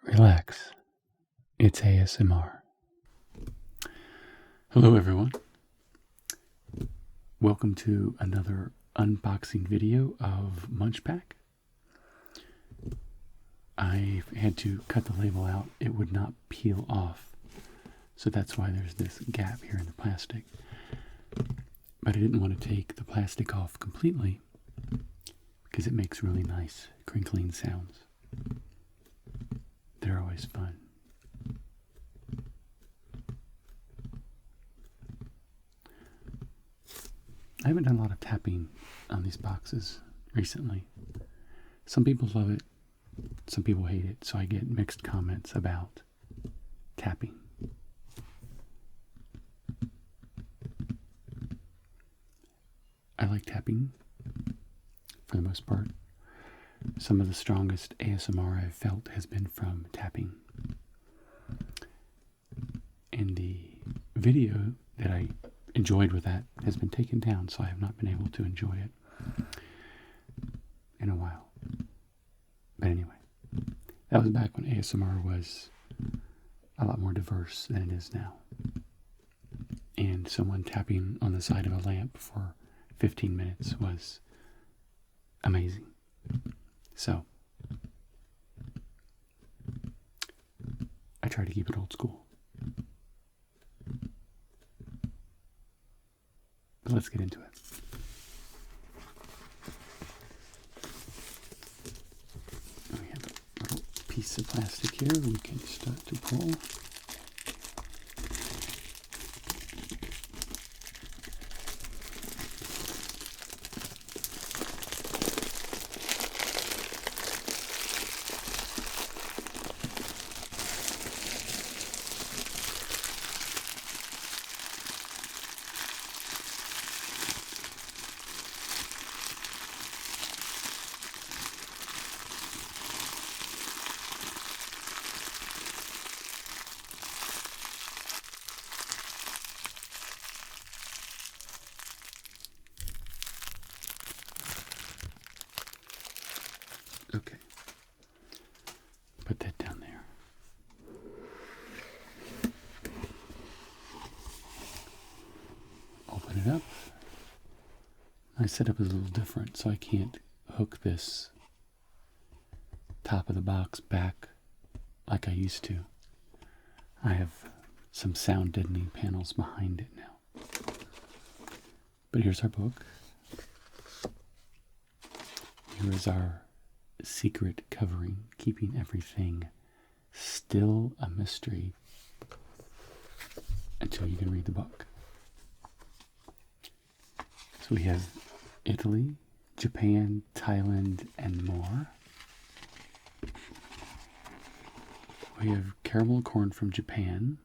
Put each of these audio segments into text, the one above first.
Relax. It's ASMR. Hello everyone. Welcome to another unboxing video of MunchPak. I had to cut the label out. It would not peel off. So that's why there's this gap here in the plastic. But I didn't want to take the plastic off completely because it makes really nice crinkling sounds. They're always fun. I haven't done a lot of tapping on these boxes recently. Some people love it, some people hate it, so I get mixed comments about tapping. I like tapping for the most part. Some of the strongest ASMR I've felt has been from tapping. And the video that I enjoyed with that has been taken down, so I have not been able to enjoy it in a while. But anyway, that was back when ASMR was a lot more diverse than it is now. And someone tapping on the side of a lamp for 15 minutes was amazing. So, I try to keep it old school. But let's get into it. We have a little piece of plastic here we can start to pull. Okay, put that down there. Open it up. My setup is a little different, so I can't hook this top of the box back like I used to. I have some sound deadening panels behind it now. But here's our book. Here is our secret covering, keeping everything still a mystery until you can read the book. So we have Italy, Japan, Thailand, and more. We have caramel corn from Japan,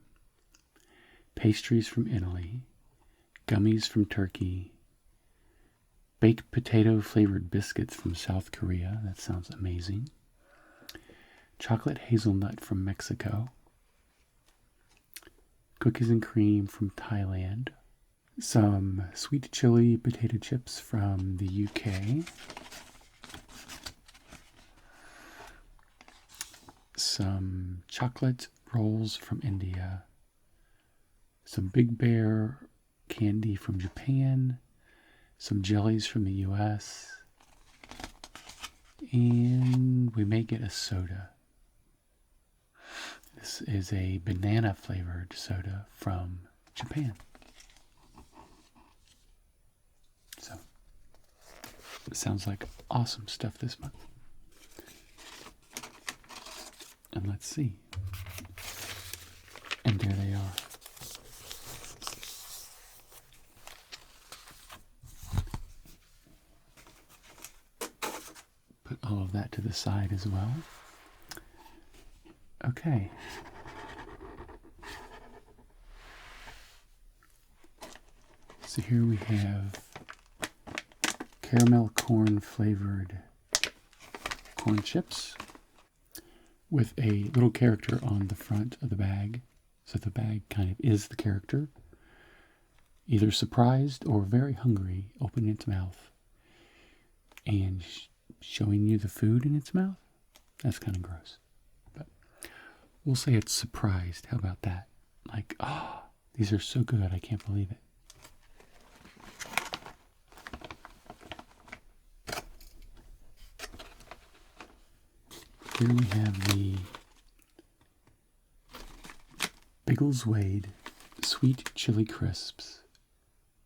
pastries from Italy, gummies from Turkey, baked potato flavored biscuits from South Korea. That sounds amazing. Chocolate hazelnut from Mexico. Cookies and cream from Thailand. Some sweet chili potato chips from the UK. Some chocolate rolls from India. Some Big Bear candy from Japan. Some jellies from the US, and we may get a soda. This is a banana flavored soda from Japan. So, it sounds like awesome stuff this month. And let's see. And there they are. All of that to the side as well. Okay. So here we have caramel corn flavored corn chips with a little character on the front of the bag. So the bag kind of is the character, either surprised or very hungry, opening its mouth and showing you the food in its mouth. That's kind of gross. But we'll say it's surprised. How about that? Like, oh, these are so good, I can't believe it. Here we have the Biggleswade Sweet Chili Crisps,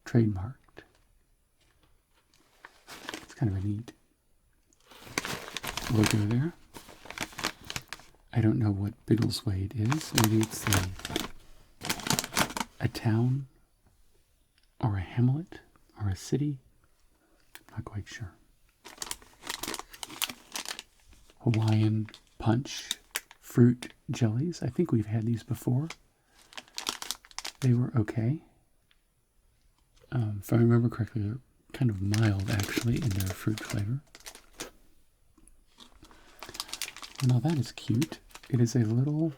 trademarked. It's kind of a neat logo there. I don't know what Biggleswade is. Maybe it's a town or a hamlet or a city. Not quite sure. Hawaiian Punch fruit jellies. I think we've had these before. They were okay. If I remember correctly, they're kind of mild actually in their fruit flavor. Now that is cute. It is a little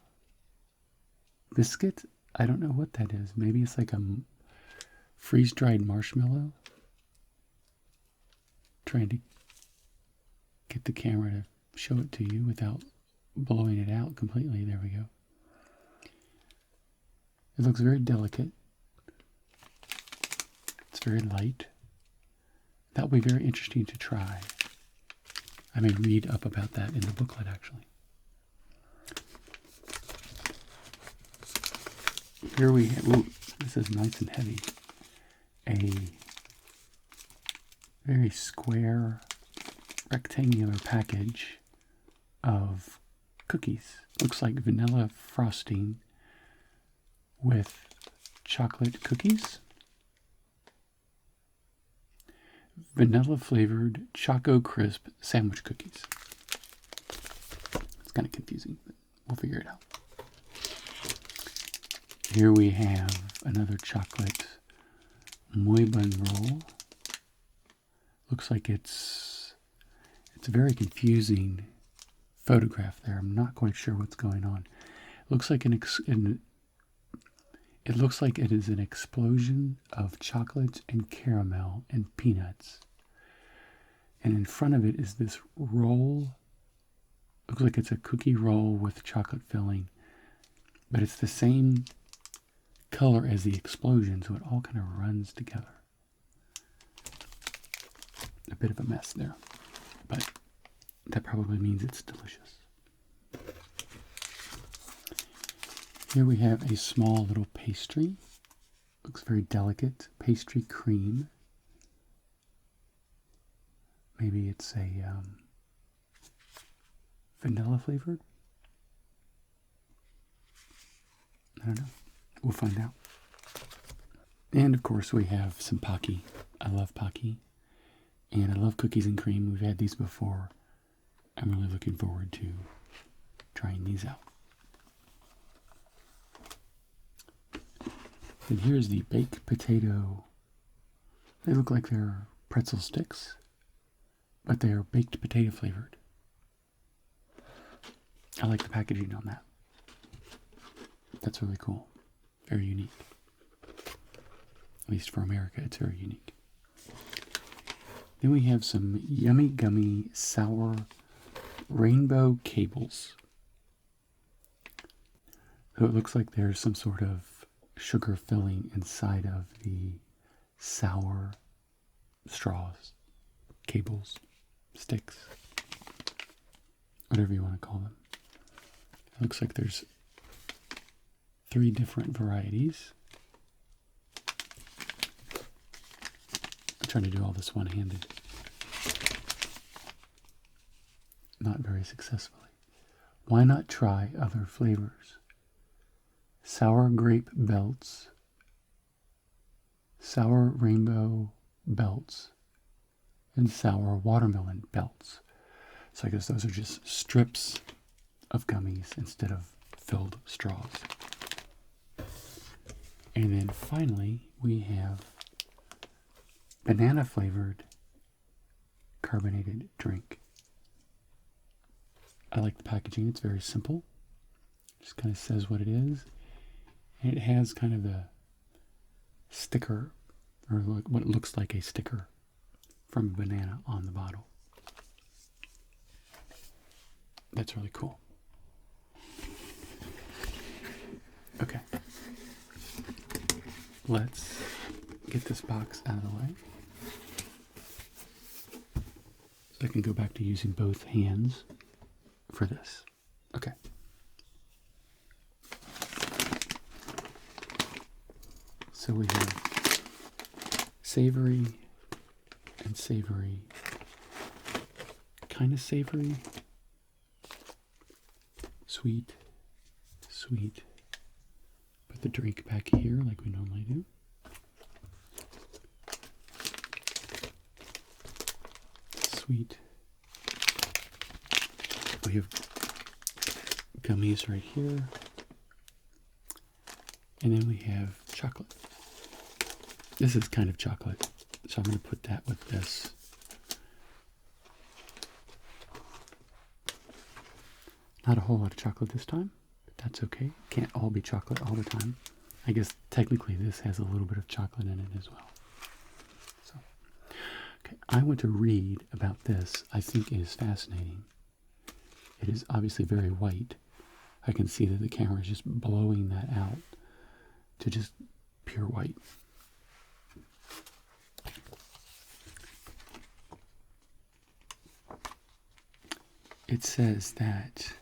biscuit. I don't know what that is. Maybe it's like a freeze-dried marshmallow. Trying to get the camera to show it to you without blowing it out completely. There we go. It looks very delicate. It's very light. That will be very interesting to try. I may read up about that in the booklet, actually. Here we have, ooh, this is nice and heavy. A very square, rectangular package of cookies. Looks like vanilla frosting with chocolate cookies. Vanilla flavored Choco Crisp sandwich cookies. It's kind of confusing, but we'll figure it out. Here we have another chocolate moi bun roll. Looks like it's a very confusing photograph there. I'm not quite sure what's going on. It looks like it looks like it is an explosion of chocolate and caramel and peanuts. And in front of it is this roll. Looks like it's a cookie roll with chocolate filling. But it's the same color as the explosion, so it all kind of runs together. A bit of a mess there. But that probably means it's delicious. Here we have a small little pastry. Looks very delicate. Pastry cream. Maybe it's a vanilla flavored. I don't know. We'll find out. And of course we have some Pocky. I love Pocky. And I love cookies and cream. We've had these before. I'm really looking forward to trying these out. And here's the baked potato. They look like they're pretzel sticks, but they are baked potato flavored. I like the packaging on that. That's really cool. Very unique. At least for America, it's very unique. Then we have some Yummy Gummy Sour Rainbow Cables. So it looks like there's some sort of sugar filling inside of the sour straws, cables, sticks, whatever you want to call them. It looks like there's 3 different varieties. I'm trying to do all this one-handed. Not very successfully. Why not try other flavors? Sour grape belts, sour rainbow belts, and sour watermelon belts. So I guess those are just strips of gummies instead of filled straws. And then finally, we have banana flavored carbonated drink. I like the packaging. It's very simple. Just kind of says what it is. And it has kind of a sticker, or what looks like a sticker from a banana on the bottle. That's really cool. let's get this box out of the way. So I can go back to using both hands for this. Okay. So we have savory and savory, kind of savory, sweet, sweet. Put the drink back here like we normally do. Sweet. We have gummies right here. And then we have chocolate. This is kind of chocolate, so I'm going to put that with this. Not a whole lot of chocolate this time, but that's okay. Can't all be chocolate all the time. I guess technically this has a little bit of chocolate in it as well. So, okay, I want to read about this. I think it is fascinating. It is obviously very white. I can see that the camera is just blowing that out to just pure white. It says that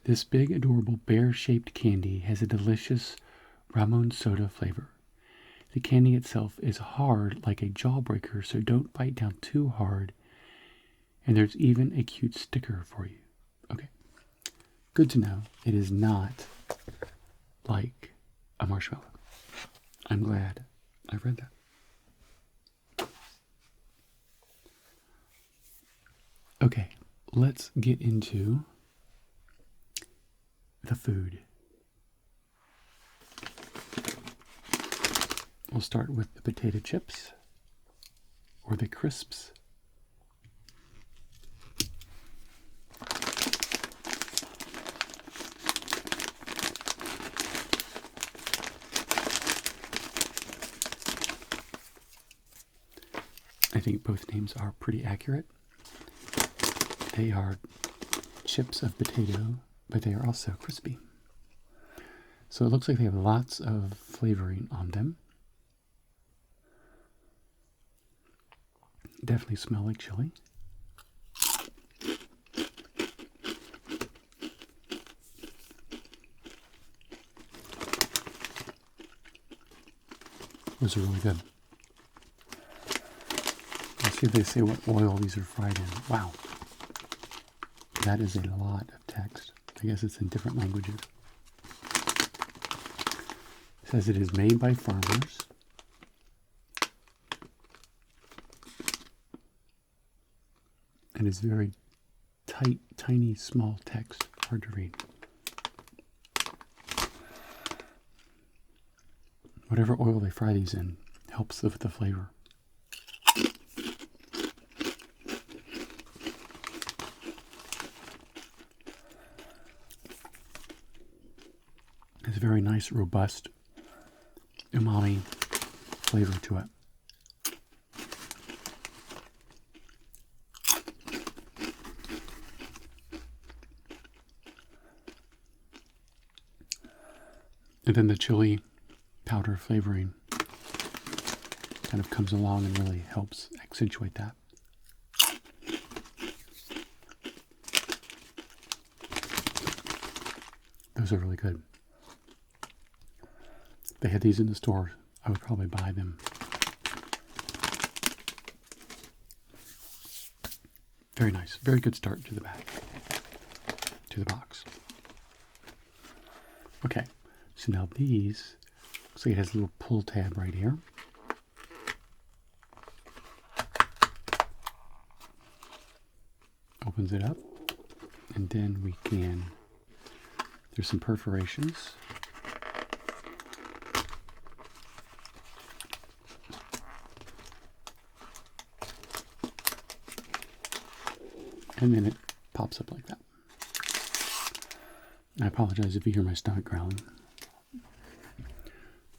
this big, adorable, bear-shaped candy has a delicious Ramon soda flavor. The candy itself is hard like a jawbreaker, so don't bite down too hard. And there's even a cute sticker for you. Okay. Good to know. It is not like a marshmallow. I'm glad I read that. Okay, let's get into the food. We'll start with the potato chips or the crisps. I think both names are pretty accurate. They are chips of potato, but they are also crispy. So it looks like they have lots of flavoring on them. Definitely smell like chili. Those are really good. Let's see if they say what oil these are fried in. Wow. That is a lot of text. I guess it's in different languages. It says it is made by farmers. And it's very tight, tiny, small text. Hard to read. Whatever oil they fry these in helps with the flavor. It's a very nice, robust, umami flavor to it. And then the chili powder flavoring kind of comes along and really helps accentuate that. Those are really good. If they had these in the store, I would probably buy them. Very nice. Very good start to the bag. To the box. Okay. So now these, looks like it has a little pull tab right here. Opens it up. And then we can, there's some perforations. And then it pops up like that. I apologize if you hear my stomach growling.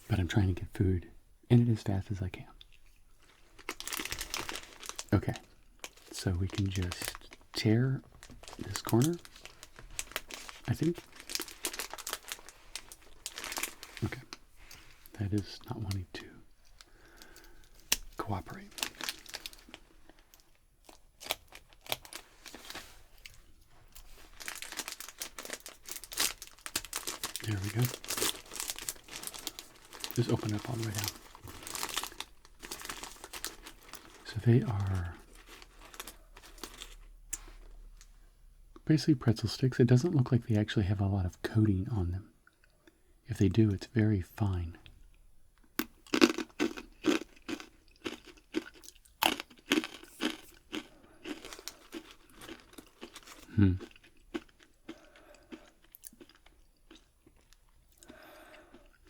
But I'm trying to get food in it as fast as I can. Okay, so we can just tear this corner, I think. Okay, that is not wanting to cooperate. There we go. Just open up all the way down. So they are basically pretzel sticks. It doesn't look like they actually have a lot of coating on them. If they do, it's very fine.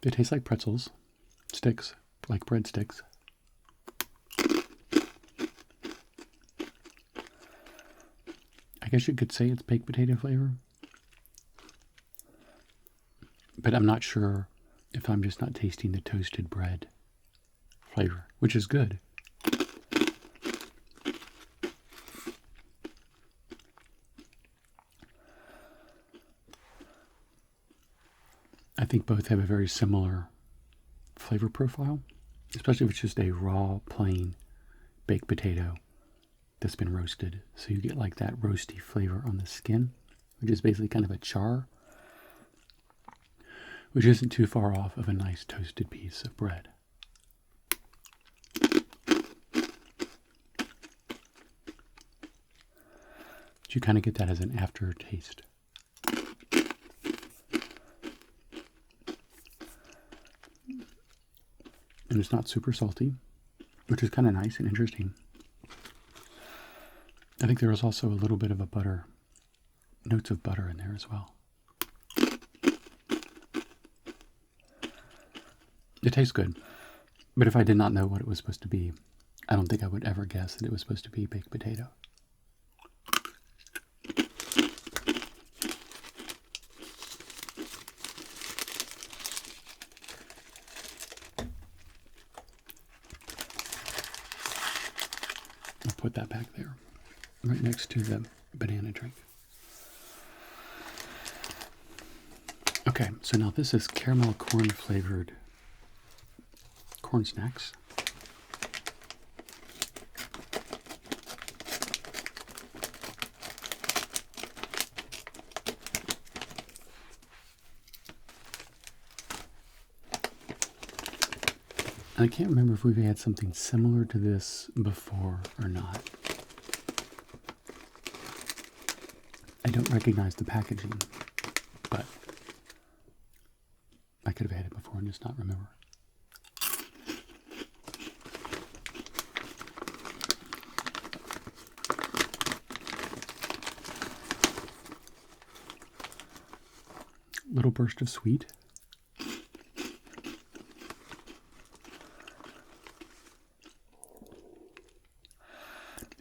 They taste like pretzels, sticks, like breadsticks. I guess you could say it's baked potato flavor. But I'm not sure if I'm just not tasting the toasted bread flavor, which is good. I think both have a very similar flavor profile, especially if it's just a raw, plain baked potato that's been roasted. So you get like that roasty flavor on the skin, which is basically kind of a char, which isn't too far off of a nice toasted piece of bread. You kind of get that as an aftertaste. And it's not super salty, which is kind of nice and interesting. I think there was also a little bit of a butter, notes of butter in there as well. It tastes good, but if I did not know what it was supposed to be, I don't think I would ever guess that it was supposed to be baked potato. I'll put that back there, right next to the banana drink. Okay, so now this is caramel corn flavored corn snacks. I can't remember if we've had something similar to this before or not. I don't recognize the packaging, but I could have had it before and just not remember. Little burst of sweet.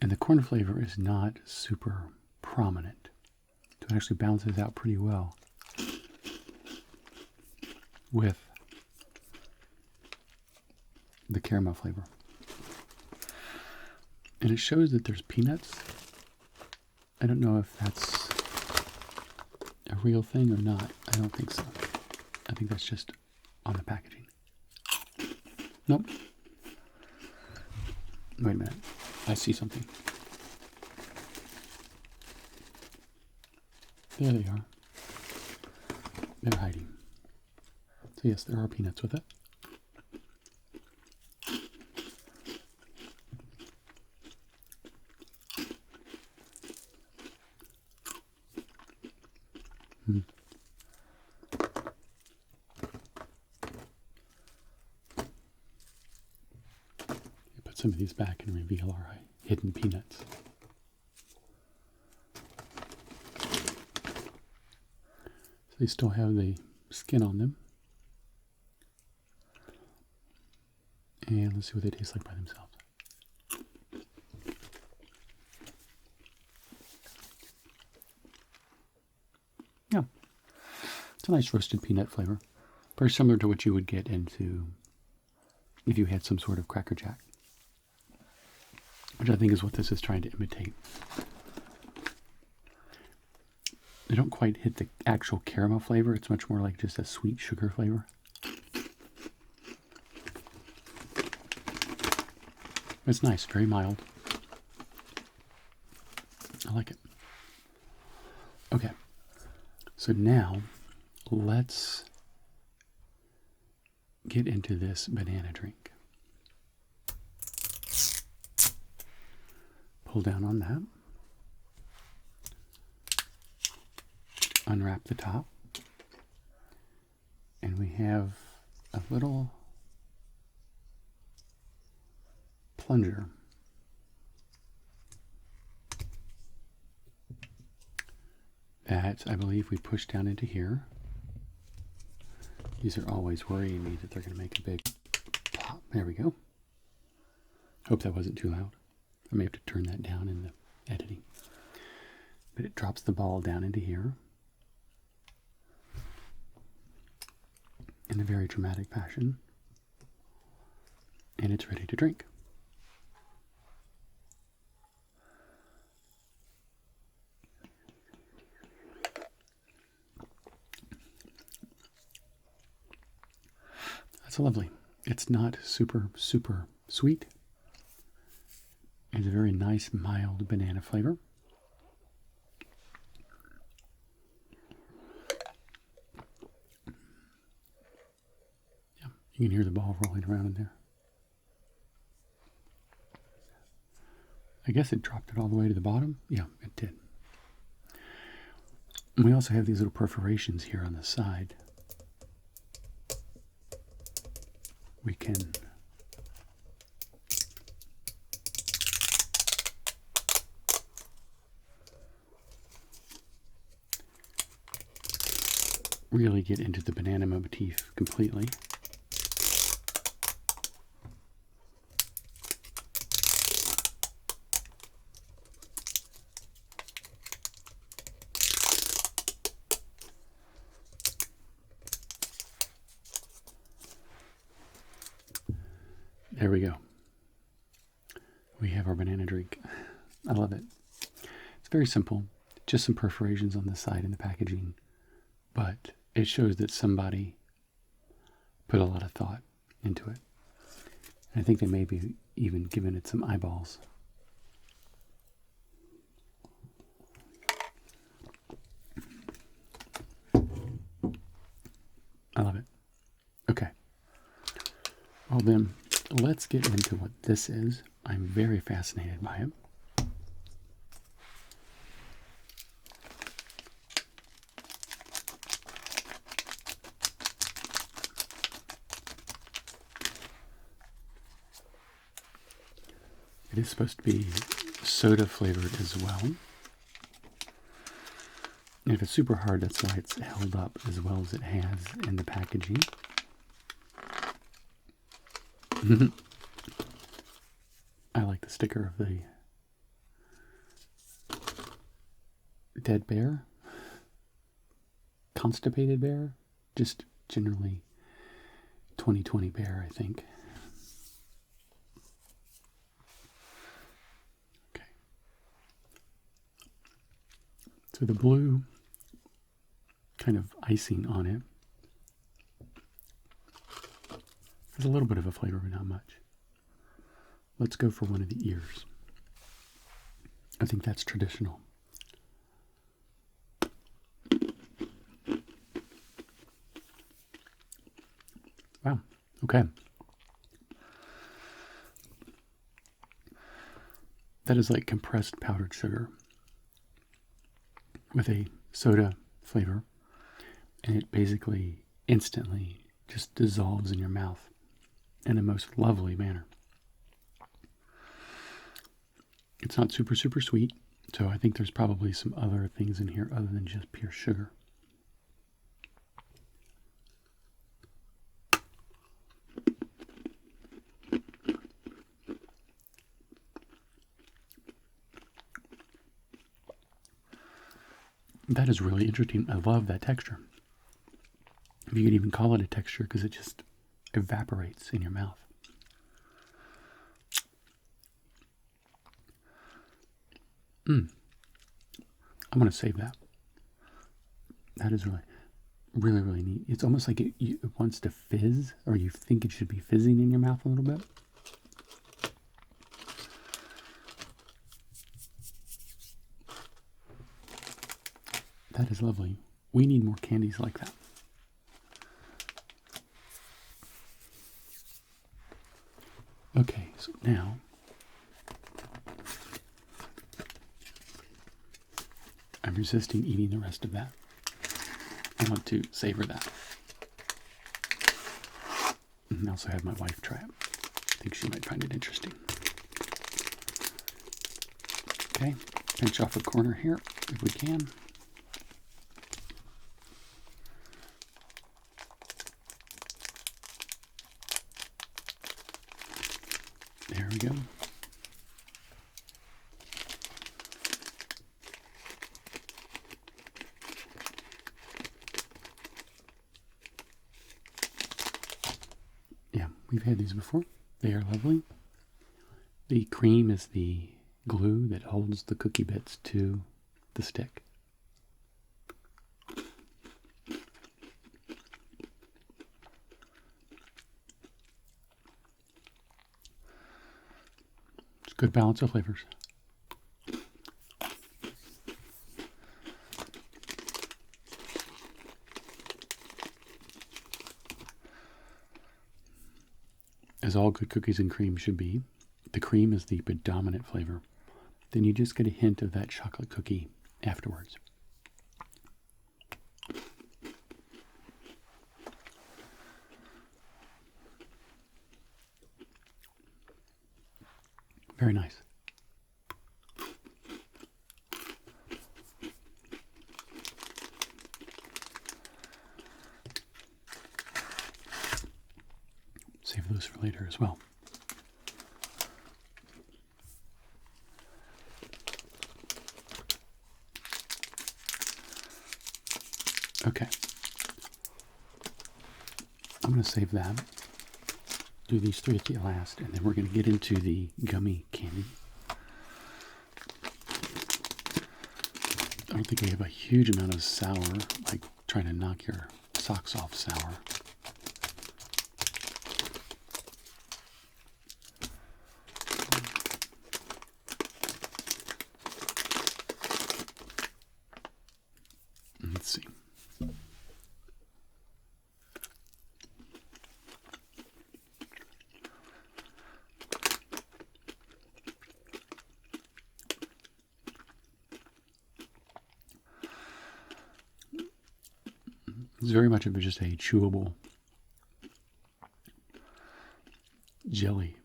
And the corn flavor is not super prominent. So it actually balances out pretty well with the caramel flavor. And it shows that there's peanuts. I don't know if that's a real thing or not. I don't think so. I think that's just on the packaging. Nope. Wait a minute. I see something. There they are. They're hiding. So yes, there are peanuts with it. Put some of these back and reveal our hidden peanuts. So they still have the skin on them. And let's see what they taste like by themselves. Yeah. It's a nice roasted peanut flavor. Very similar to what you would get into if you had some sort of Cracker Jack, which I think is what this is trying to imitate. They don't quite hit the actual caramel flavor. It's much more like just a sweet sugar flavor. It's nice, very mild. I like it. Okay, so now let's get into this banana drink. Pull down on that. Unwrap the top. And we have a little plunger. That I believe we push down into here. These are always worrying me that they're going to make a big pop. There we go. Hope that wasn't too loud. I may have to turn that down in the editing. But it drops the ball down into here in a very dramatic fashion. And it's ready to drink. That's lovely. It's not super sweet. It's a very nice, mild banana flavor. Yeah, you can hear the ball rolling around in there. I guess it dropped it all the way to the bottom. Yeah, it did. And we also have these little perforations here on the side. We can really get into the banana motif completely. There we go. We have our banana drink. I love it. It's very simple. Just some perforations on the side in the packaging. But it shows that somebody put a lot of thought into it. And I think they may be even given it some eyeballs. I love it. Okay. Well then, let's get into what this is. I'm very fascinated by it. It is supposed to be soda flavored as well. And if it's super hard, that's why it's held up as well as it has in the packaging. I like the sticker of the dead bear, constipated bear, just generally 2020 bear, I think. Okay. So the blue kind of icing on it has a little bit of a flavor, but not much. Let's go for one of the ears. I think that's traditional. Wow. Okay. That is like compressed powdered sugar with a soda flavor, and it basically instantly just dissolves in your mouth in a most lovely manner. It's not super sweet, so I think there's probably some other things in here other than just pure sugar. That is really interesting. I love that texture. If you could even call it a texture, because it just evaporates in your mouth. I'm going to save that. That is really neat. It's almost like it wants to fizz, or you think it should be fizzing in your mouth a little bit. That is lovely. We need more candies like that. Okay, so now I'm resisting eating the rest of that. I want to savor that. And also have my wife try it. I think she might find it interesting. Okay, pinch off a corner here if we can. There we go. Yeah, we've had these before. They are lovely. The cream is the glue that holds the cookie bits to the stick. It's a good balance of flavors. As all good cookies and cream should be, the cream is the predominant flavor. Then you just get a hint of that chocolate cookie afterwards. Very nice. Save those for later as well. Okay. I'm going to save that. Do these three at the last, and then we're going to get into the gummy candy. I don't think we have a huge amount of sour, like trying to knock your socks off sour. Let's see. It's very much of just a chewable jelly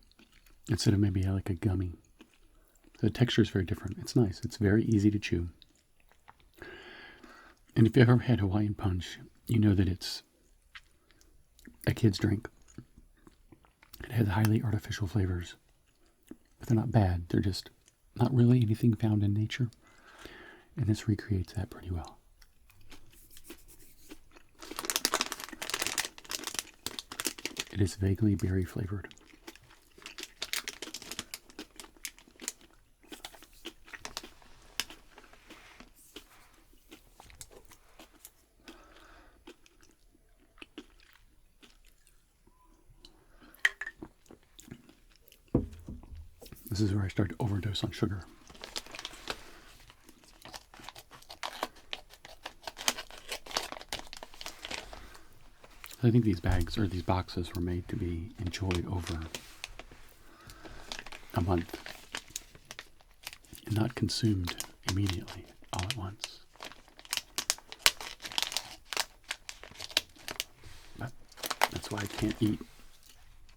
instead of maybe like a gummy. The texture is very different. It's nice. It's very easy to chew. And if you've ever had Hawaiian Punch, you know that it's a kid's drink. It has highly artificial flavors, but they're not bad. They're just not really anything found in nature. And this recreates that pretty well. It is vaguely berry flavored. This is where I start to overdose on sugar. I think these bags or these boxes were made to be enjoyed over a month and not consumed immediately all at once. But that's why I can't eat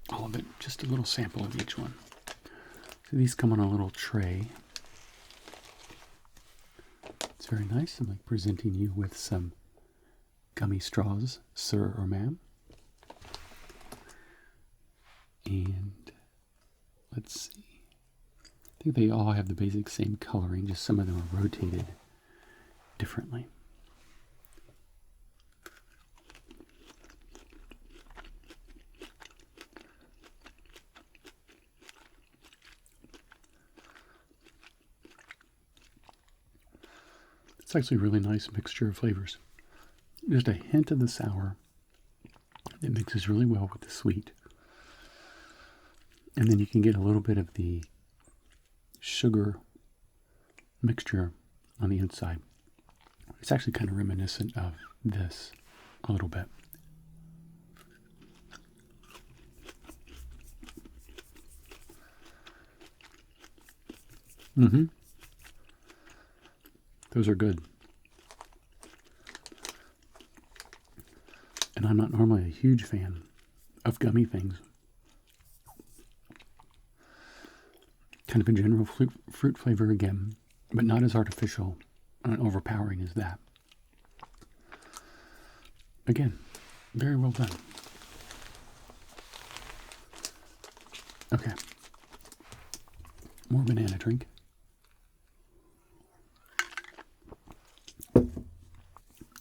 all of it, just a little sample of each one. So these come on a little tray. It's very nice. I'm like presenting you with some gummy straws, sir or ma'am. And let's see. I think they all have the basic same coloring, just some of them are rotated differently. It's actually a really nice mixture of flavors. Just a hint of the sour that mixes really well with the sweet. And then you can get a little bit of the sugar mixture on the inside. It's actually kind of reminiscent of this a little bit. Mm-hmm. Those are good. And I'm not normally a huge fan of gummy things. Kind of a general fruit flavor again, but not as artificial and overpowering as that. Again, very well done. Okay. More banana drink.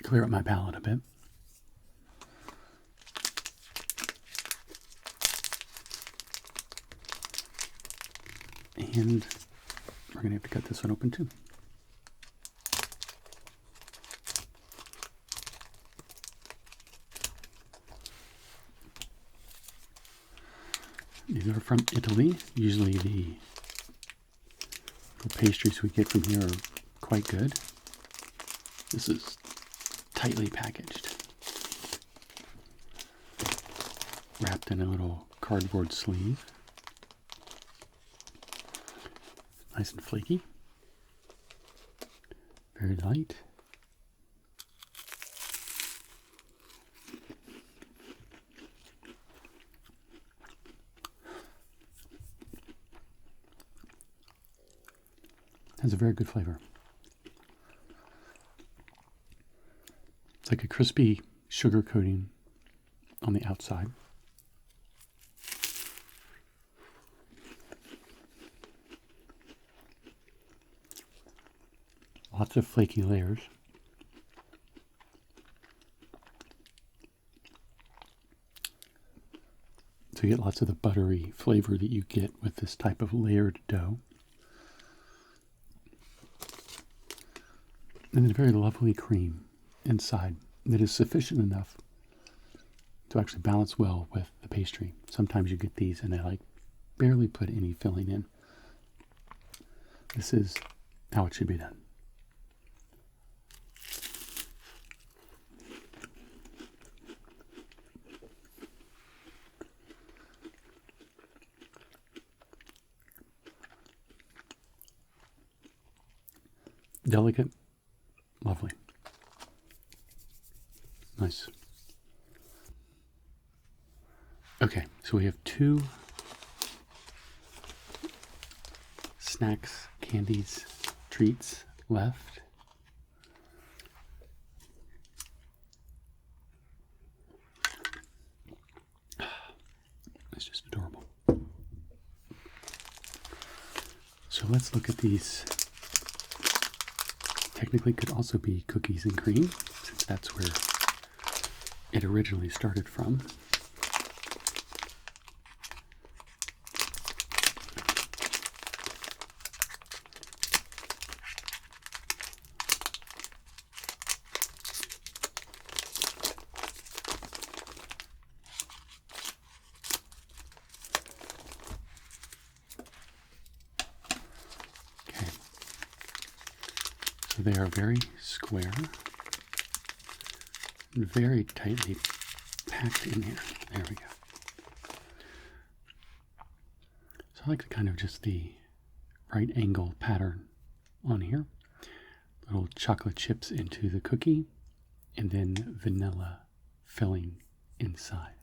Clear up my palate a bit. And we're going to have to cut this one open too. These are from Italy. Usually the pastries we get from here are quite good. This is tightly packaged, wrapped in a little cardboard sleeve. Nice and flaky, very light. Has a very good flavor. It's like a crispy sugar coating on the outside. Lots of flaky layers. So you get lots of the buttery flavor that you get with this type of layered dough. And then a very lovely cream inside that is sufficient enough to actually balance well with the pastry. Sometimes you get these and they like barely put any filling in. This is how it should be done. Delicate, lovely, nice. Okay, so we have two snacks, candies, treats left. It's just adorable. So let's look at these. Technically could also be cookies and cream, since that's where it originally started from. So they are very square and very tightly packed in here. There we go. So I like the kind of just the right angle pattern on here. Little chocolate chips into the cookie and then vanilla filling inside.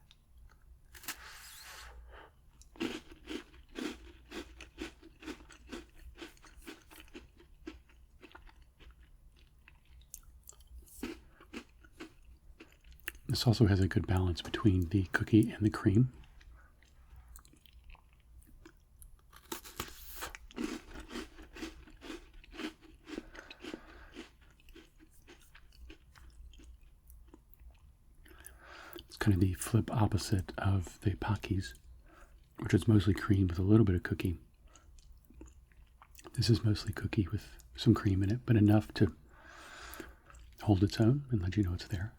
This also has a good balance between the cookie and the cream. It's kind of the flip opposite of the Pockies, which is mostly cream with a little bit of cookie. This is mostly cookie with some cream in it, but enough to hold its own and let you know it's there.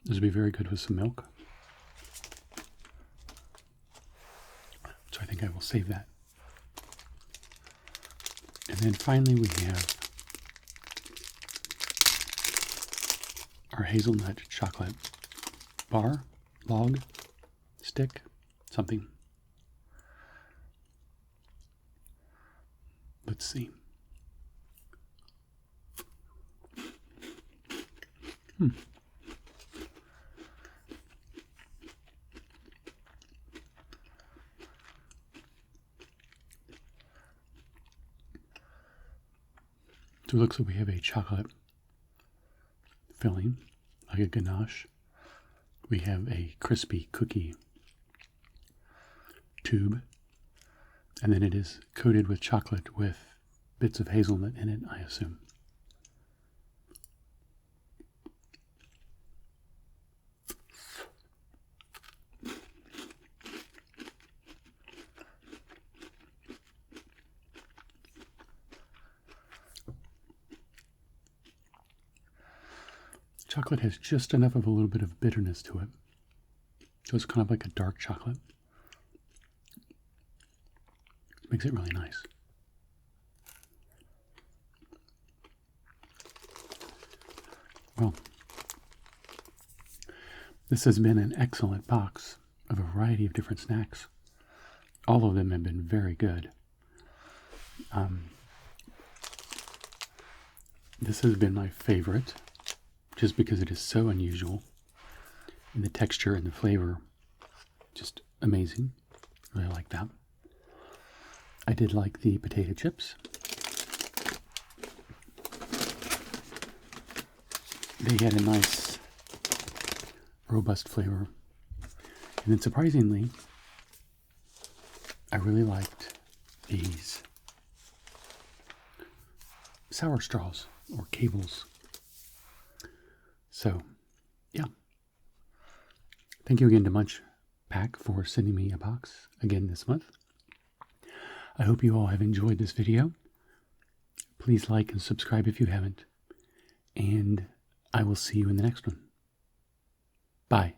This would be very good with some milk. So I think I will save that. And then finally we have our hazelnut chocolate bar, log, stick, something. Let's see. So it looks like we have a chocolate filling, like a ganache. We have a crispy cookie tube, and then it is coated with chocolate with bits of hazelnut in it, I assume. Chocolate has just enough of a little bit of bitterness to it. So it's kind of like a dark chocolate. Makes it really nice. Well, this has been an excellent box of a variety of different snacks. All of them have been very good. This has been my favorite, just because it is so unusual. And the texture and the flavor, just amazing. Really like that. I did like the potato chips. They had a nice, robust flavor. And then surprisingly, I really liked these sour straws or cables. So, yeah. Thank you again to MunchPak for sending me a box again this month. I hope you all have enjoyed this video. Please like and subscribe if you haven't. And I will see you in the next one. Bye.